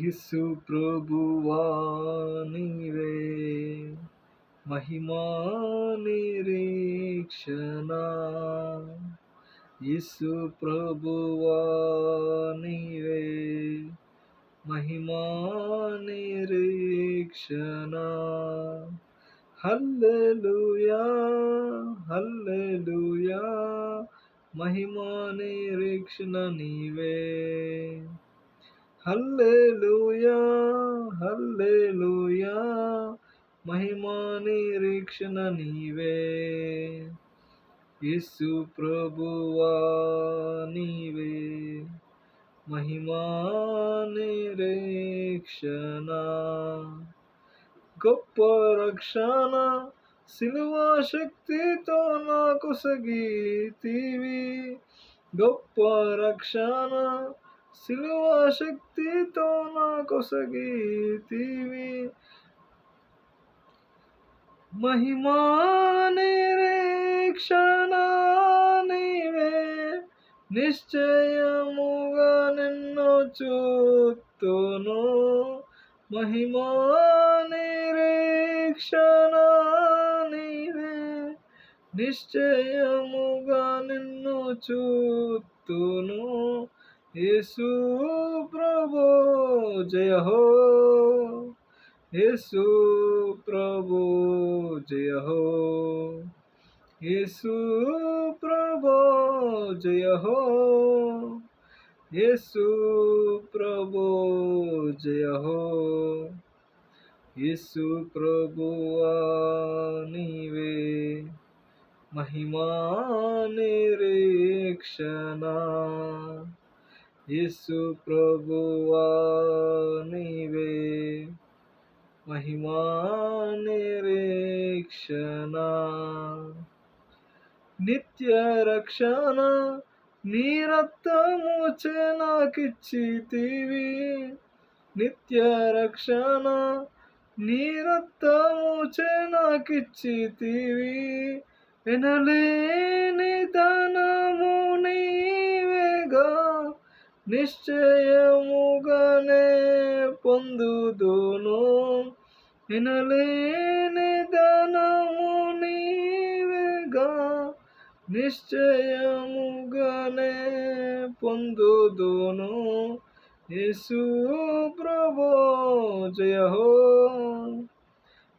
యేసు ప్రభువా నీవే మహిమా నిరీక్షణ. యేసు ప్రభువా నీవే మహిమా నిరీక్షణ. హల్లెలూయా హల్లెలూయా మహిమా నిరీక్షణ నీవే. హల్లెలూయా హల్లెలూయా మహిమా నిరీక్షణ నీవే. యేసు ప్రభువా నీవే మహిమా నిరీక్షణ. గొప్ప రక్షణ సిలువ శక్తితో నాకు సగీతివి. గొప్ప రక్షణ సిలువ శక్తితో నాకు సగీతివి. మహిమా నిరీక్షణ నీవే నిశ్చయముగా నిన్ను చూతును. మహిమా నిరీక్షణ నీవే నిశ్చయముగా నిన్ను చూతును. యేసు ప్రభు జయ హో. యేసు ప్రభు జయ హో. యేసు ప్రభు జయ హో. యేసు ప్రభు జయ హో. యేసు ప్రభువా నీవే మహిమా నిరీక్షణ. యేసు ప్రభువా నీవే మహిమా నిరీక్షణ. నిత్య రక్షణ నీ రక్తముచే నాకిచ్చితివి. నిత్య రక్షణ నీ రక్తముచే నాకిచ్చితివి. ఎనలేని ధనము నీవేగా నిశ్చయముగానే పొందుదును. ఎనలేని ధనము నీవేగా నిశ్చయముగానే పొందుదును. యేసు ప్రభు జయ హో.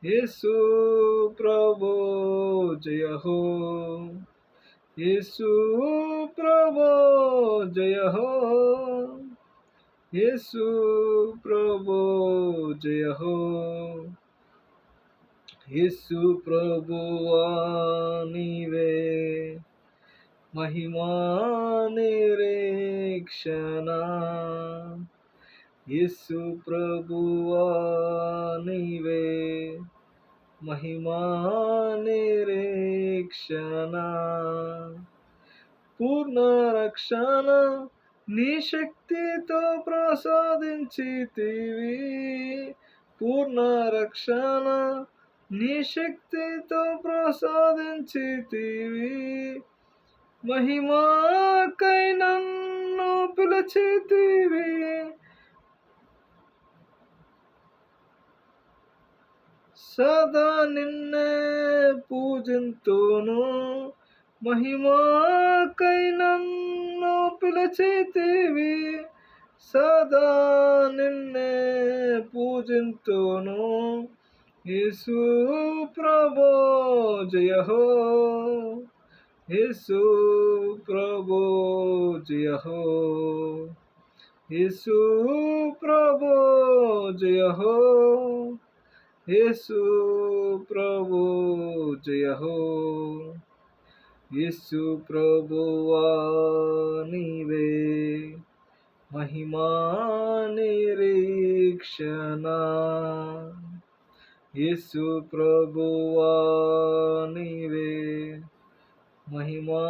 యేసు ప్రభు జయ హో. యేసు ప్రభు జయ హో. యేసు ప్రభు జయ హో. యేసు ప్రభువా నీవే మహిమా నిరీక్షణ. యేసు ప్రభువా నీవే మహిమా నిరీక్షణ. పూర్ణ రక్షణ నీ శక్తితో ప్రసాదించితివి. పూర్ణ రక్షణ నీ శక్తితో ప్రసాదించితివి. మహిమాకై నన్ను పిలిచితివి. సదా నిన్నే పూజింతును. మహిమాకై నన్ను పిలిచితివి. సదా నిన్నే పూజింతును. యేసు ప్రభు జయ హో. యేసు ప్రభు జయ హో. యేసు ప్రభు జయ హో. యేసు ప్రభు జయ హో. యేసు ప్రభువా నీవే మహిమా నిరీక్షణ. యేసు ప్రభువా నీవే మహిమా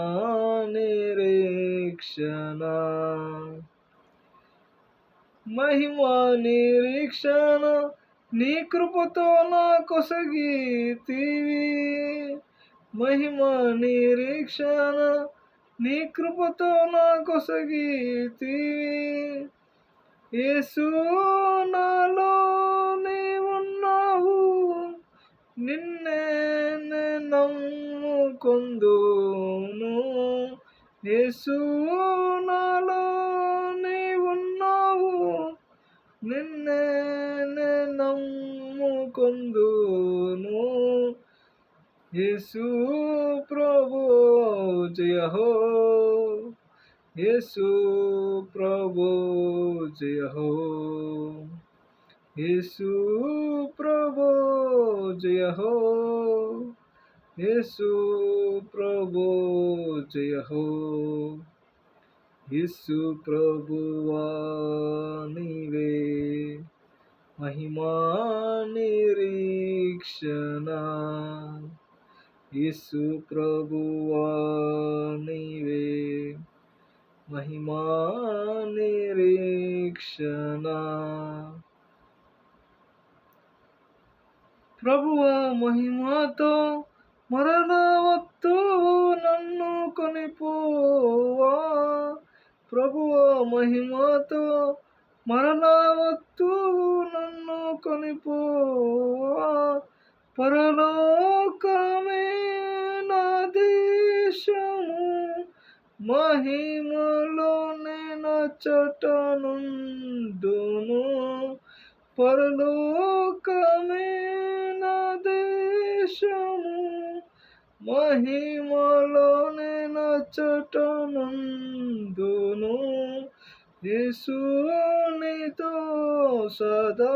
నిరీక్షణ. మహిమా నిరీక్షణ నీ కృపతో నా కొసగితివి. మహిమా నిరీక్షణ నీ కృపతో నా కొసగితివి. యేసు నాలోనే ఉన్నావు, నిన్నే నే నమ్ముకొందును. యేసు నాలోనే ఉన్నావు, నిన్నే నే నమ్ముకొందును. యేసు ప్రభు జయ హో, యేసు ప్రభు జయ హో, యేసు ప్రభు జయ హో, యేసు ప్రభు జయ హో. యేసు ప్రభువా నీవే మహిమా నిరీక్షణ, యేసు ప్రభువా నీవే మహిమా నిరీక్షణ. ప్రభువా మహిమతో మరలా వత్తువు నన్ను కొనిపోవా, ప్రభువా మహిమతో మరలా వత్తువు నన్ను కొనిపోవా. పరలోకమే నా దేశము, మహిమలోనే నచ్చటనుందును. పరలోకమే నా దేశము, మహిమలోనే నచ్చటనుందును. యేసు నీతో సదా,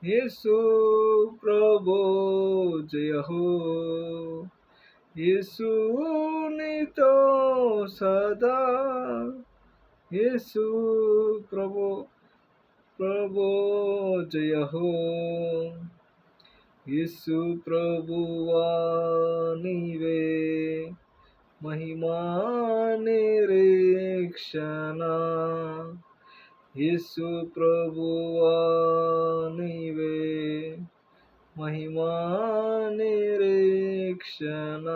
యేసు ప్రభు జయ హో, యేసు నీతో సదా, యేసు ప్రభు జయ హో. యేసు ప్రభువా నీవే మహిమా నిరీక్షణ, యేసు ప్రభువా నీవే మహిమా నిరీక్షణ.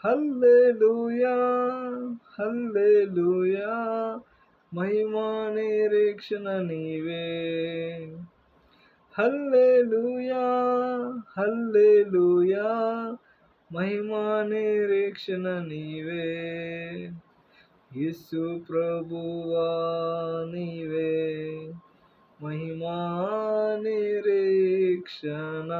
హల్లెలూయా హల్లెలూయా, మహిమా నిరీక్షణ నీవే. హల్లెలూయా హల్లెలూయా, మహిమా నిరీక్షణ నీవే. యేసు ప్రభువా నీవే మహిమా నిరీక్షణ.